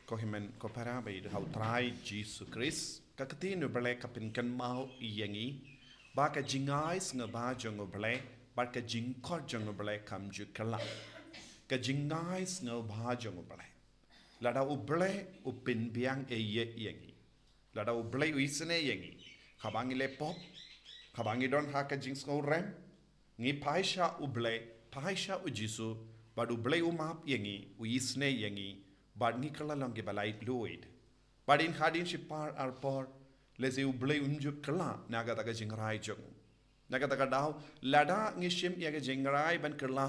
Kohimen kopara bay hau trai Jesus Christ kakati no bele kapin kan mau yangi ba ka jingai snga ba jongo bele ba ka jingkor jongo bele kam ju kala ka jingai snga ba jongo bele lada u bele u pin biang e ye yangi lada u bele u isne yangi kabangi le pop kabangi don ha ka jing sngo rem ngi paisha u bele paisha u jisu ba du bele u map yangi u isne yangi bad ngi kala lang ke balai loid badin hadin shipar arpor leze uble unju kala naga taga jingrai jong naga taga daw lada ngi shim yaga jingrai ban kala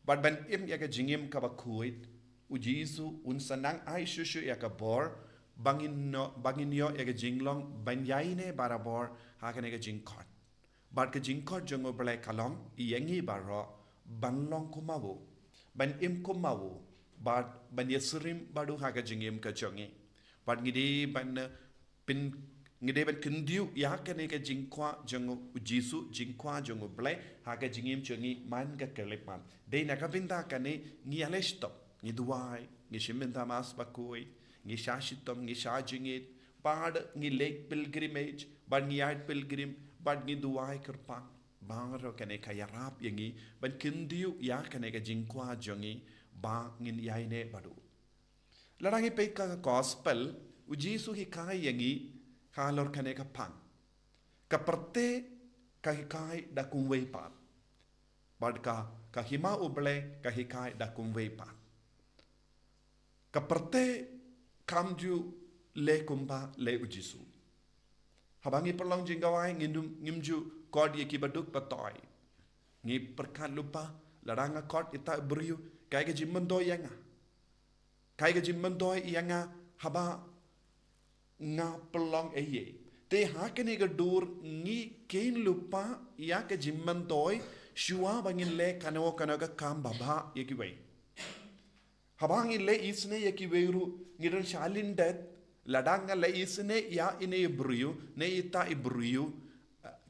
bad ban im yaga jingim ka bakuit ujisu un sanang ai shushu yaga bor bangin yo yaga jinglong ban yaine barabor haga yaga jingkot bad ka jingkot jong uble kalong yangi baro banlong kumawo ban im kumawo bad ban yesrim badu haga jingim ka jongi bad ngide ban pin ngide ban kendiu ya kane ka jingkwa jongo ujisu jingkwa jongo ble haga jingim jongi man ka kelepan de na ka binda kane ngi alestop ngi duai ngi shiminta mas bakoi ngi shashitom ngi shajingit bad ngi lake pilgrimage bad ngi yard pilgrim bad ngi duai kerpang bangro kane ka yarap yangi ban kendiu ya kane ka jingkwa jongi ba ngin yaine badu larangi pe ka gospel ujisu hi kai yangi halor kane ka pang ka parte ka hi kai da kumwei pa bad ka hima uble ka hi kai da kumwei pa ka parte kamju le kumba le ujisu habangi perlong jinggawai ngimju kod ye kibaduk patoy ngi perkan lupa laranga kod ita beriu kai ga jimman doy yanga kai ga jimman doy yanga haba nga pelong eye te ha kene ga dur ngi kein lupa ya ka jimman doy shua bangin le kano ga kam baba yekiwei haba ngi le isne yekiweiru ngiran shalin det ladanga le isne ya ine ibriu ne ita ibriu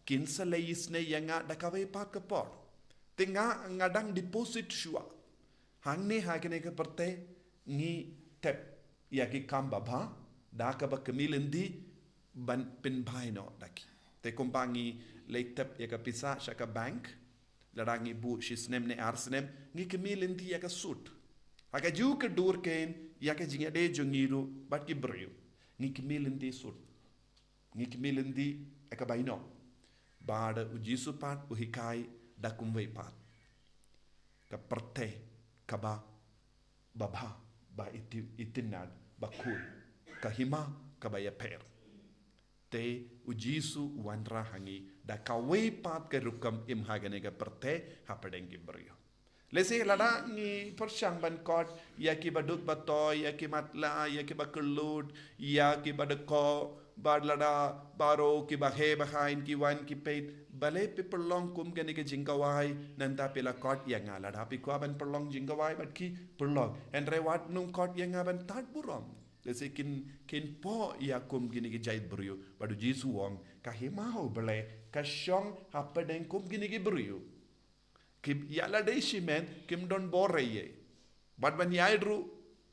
kinsa le isne yanga dakawe pa kapor tinga ngadang deposit shua hangni hakene ke perte ngi tep ya ki kamba bha da ka ba kamilindi ban pin bhaino daki te kompangi le tep ya ka pisa shaka bank larangi bu shisnem ne arsnem ngi kamilindi ya ka sut haka ju ka dur ken ya ka jinga de jongiru bat ki breu ngi kamilindi sut ngi kamilindi aka baino bada ujisu pat uhikai da kumwei pat ka perte kaba babha ba itinad bakul kahima kabaya per te ujisu wanra hangi da kawe pat ke rukam im hagane ga perte hapadengi brio lese lada ni persyang ban kot ya ki baduk batoy ya ki matla ya ki bakulud ya ki badako badlada baro ki bahe bahain ki wan ki peit bale pe perlong kum gane ke jingkawai nanta pela kot yang ala da pi kwa ban perlong jingkawai bat ki perlong en rewat nung kot yang ban tat burom lese kin po ya kum gine ke jait brio badu jisu wong ka hemau bale ka shong hapadeng kum gine ke brio kim yala de shimen kim don boreye bad ban yaidru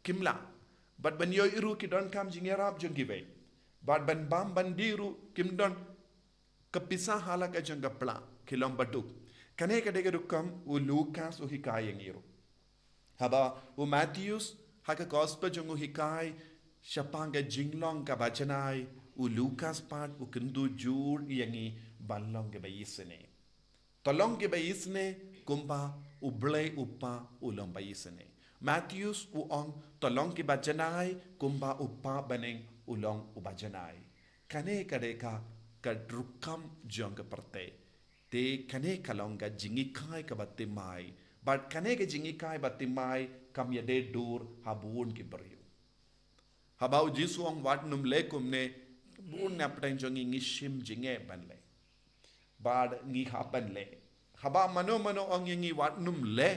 kimla bad ban yoiru ki don kam jingerap jongibe bad ban bam bandiru kim don kapisa halaka janga pla kilom baduk kane kadege dukam u Lukas u hikaya ngiru haba u Matthews haka gospel jongu hikai shapanga jinglong ka bajanai u Lukas pat u kundu jur yangi ballong ke bayisene tolong ke bayisne kumba u ble upa ulong bayisene Matthews u ong tolong ke bajanai kumba upa baneng ulong u bajanai kane kadeka kadrukam jong ke perte te kane kalonga jingikai ka batimai but kane ke jingikai batimai kam ya de dur habun ki beriu habau jisu ong wat num lekum ne bun na ptang jong ngishim jinge banle bad ngi hapan le haba mano ong ngi wat num le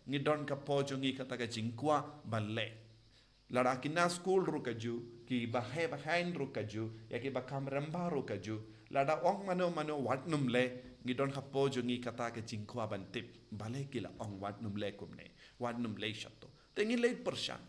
ngi don ka po jong ngi kata ka jingkwa banle lara kina school rukaju ki bahain rukaju ya ki bakam ramba rukaju lada ong mano wat num le ngi don ka po jong ngi kata ka jingkwa ban tip bale kila ong wat num le kumne wat num le shato tengi le persyan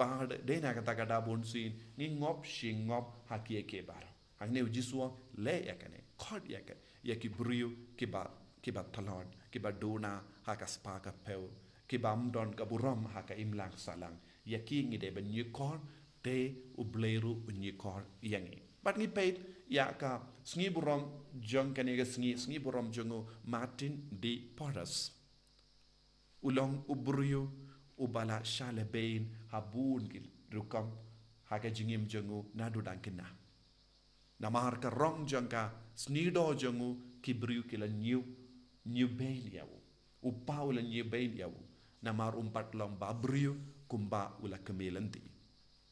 bad de na kata kada bon sin ni ngop shingop hakie ke bar hang ne jiswa le yakane khod yakan yaki brio ke ba talon ke ba dona haka spaka peu ke bam don ka buram haka imlang salang yaki ngi de ben yikor te ubleru unyikor yangi bat ni peit ya ka sngi buram jong kane ga sngi buram jongo Martin D. Porras ulong ubrio ubala shale bain habun gil rukam haka jingim jongo nadu dankina namar ka rong jangka snido jongo kibriu kila new bain yawu upa ula new bain yawu namar umpat long babriu kumba ula kemelanti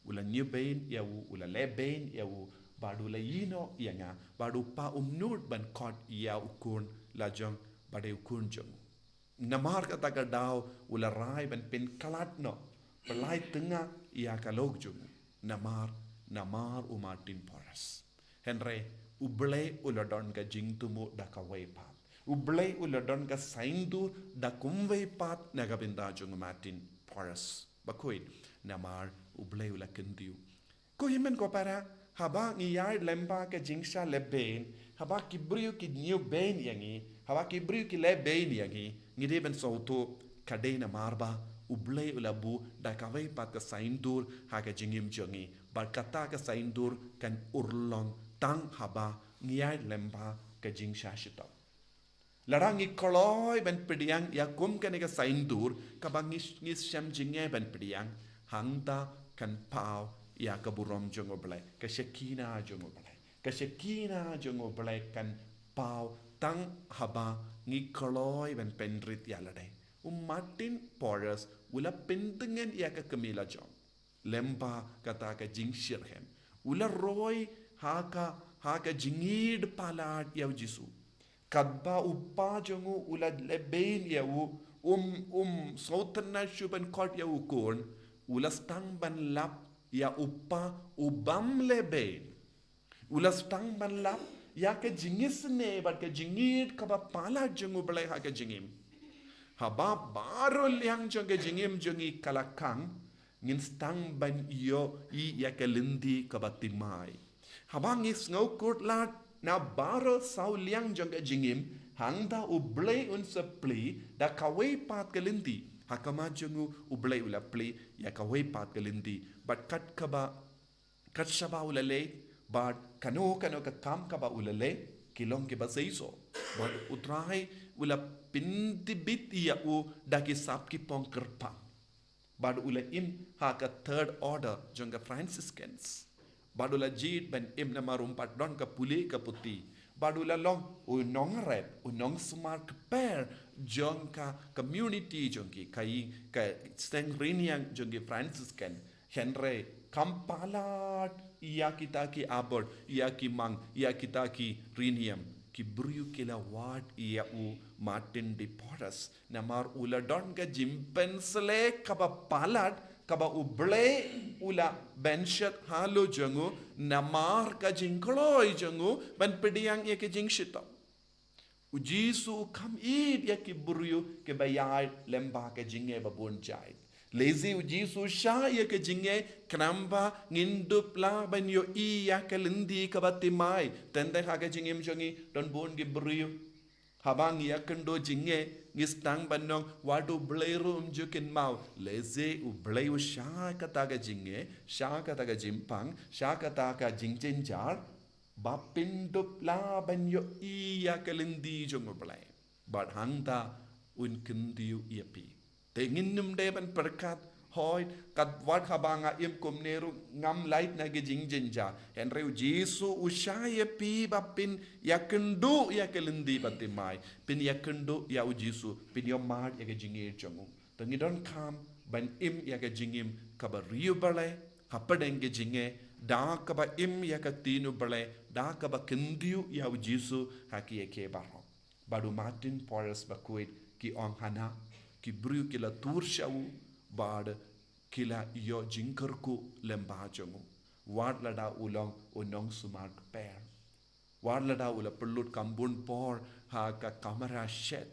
ula new bain yawu ula le bain yawu badu la yino yanga badu pa umnud ban kot ya ukun la jong bade ukun jong namar kata ka daw ula rai ban pen kalat no pelai tengah ia kalog jong namar Martin Porras Henry ublay uladon ka jingtumo da kaway pat ublay uladon ka saindu da kumway pat nagabinda jong Martin Porras bakoy namar ublay ulakendiu ko himen ko para haba ngiyar lemba ka jingsha leben haba kibriu ki new ben yangi haba kibriu ki le ben yangi ngide ben sauto kadena marba ublay ulabu da kaway pat ka saindur haga jingim jongi barkata ka saindur kan urlong tang haba ngiyai lemba ka jingsha shito larangi koloy ben pidiang ya kum kan ka saindur ka bangis sham jingye ben pidiang hangta kan pau ya ka burom jongo blai ka shakina jongo blai kan pau tang haba ngi koloy ben penrit ya ladai Martin Porras ula pentengan ya ka kemila jong lemba kata ka jingshirhen ula roy haka jingid palat yaw jisu kadba uppa jongu ula lebein yawu sautan na shuban kot yawu kon ula stang ban lap ya uppa ubam lebein ula stang ban lap ya ka jingis ne bat ka jingid kaba palat jongu balai haka jingim haba baro liang jonga jingim jongi kalakang ngin stang ban iyo I ya ka lindi kaba timai habang is ngau kurt lat na baro sau liang jonga jingim hangda ublay un sapli da kaway pat kalindi hakama jongu ublay ula pli ya kaway pat kalindi but kat shaba ulale but kano ka kam kaba ulale kilong ke basaiso but utrai ula pinti bit ya u daki sap ki pong kerpa but ula im haka third order jonga Franciscans badula jit ben im na marum pat don ka puli ka puti badula long u nong red u nong smart pair jonga community jongi kai ka steng riniang jongi Franciscan Henry kampalat iya kita ki abord iya ki mang iya kita ki riniam ki briu kila wat iya u Martin D. Porras namar ula don ka jimpensle kaba palat kaba uble ula benchet halo jangu namar ka jingkloi jangu ban pediang ya ke jingshita ujisu kam id ya ki briu ke bayai lemba ke jinge babun jai lazy ujisu sha ya ke jinge knamba ngindup la ban yo I ya ke lindi kabatimai tende ha ke jingim jangi don bon ge briu habang ya kendo jinge ngistang banong wadu bleiru umjukin mau leze u bleu sha kata ga jinge sha kata ga jimpang sha kata ga jingjenjar bapindup la banyo iya kalindi jongo blai but hangta un kendiu iapi tenginum de ban perkat hoi kat wat habanga im komneru ngam light na ge jingjenja henry jisu usaya pi bapin yakendu yakelindi batimai pin yakendu ya ujisu pin yomad ya ge jingir jongu tengidon kam ban im ya ge jingim kabariu bale hapadeng ge jinge da kaba im ya ka tinu bale da kaba kendiu ya ujisu haki ke baro badu Martin Porras bakuit ki ong hana ki bru ki la tur shau bad kila yo jinkarku lemba jongu wad lada ulong unong sumak per wad lada ula perlut kambun por ha ka kamera shet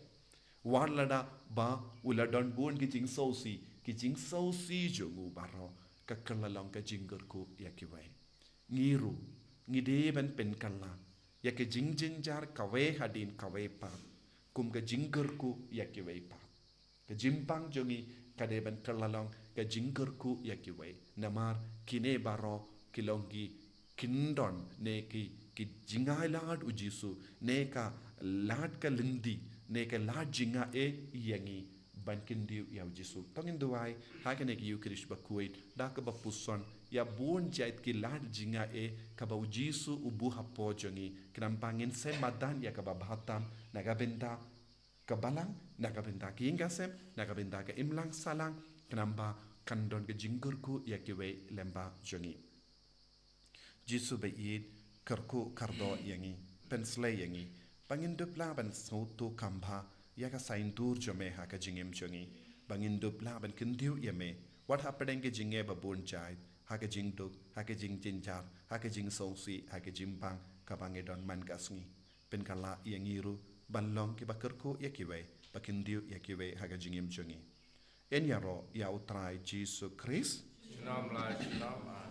wad lada ba ula don bun ki jing sosi jongu baro kekelalong ke jinggerku ya kiwai ngiru ngideben pen kala ya ke jingjinjar kawe hadin kawe pa kum ke jinggerku ya kiwai pa ke jimpang jongi kadeben kelalong ke jinggerku ya kiwai namar kine baro kilongi kindon ne ki jingai lad ujisu ne ka lad ka lindi ne ka lad jinga yangi bankin diu ya ujisu tongin duai hakane ki yukrish bakuit da ka bapuson ya bon jait ki lad jinga ka ba ujisu ubu hapo jongi kinampangin se madan ya ka babatam nagabenda kabalang nagabenda ki ingasem nagabenda ka imlang salang kenamba kandon ke jinggerku ya kiwe lemba jongi jisu bayid kerku kardo yangi pensle yangi bangin dupla ban sautu kamba ya ka saintur jome ha ka jingem jongi bangin dupla ban kindiu yame what happening ke jinge ba bon chai ha ka jingduk ha ka jing jinjar ha ka jing sausi ha ka jimpang ka bange don man gasngi pen kala yangiru banlong ki bakerku ya kiwe bakindiu ya kiwe ha ka jingem jongi en yaro ya utrai jisu Christ Nam lai nam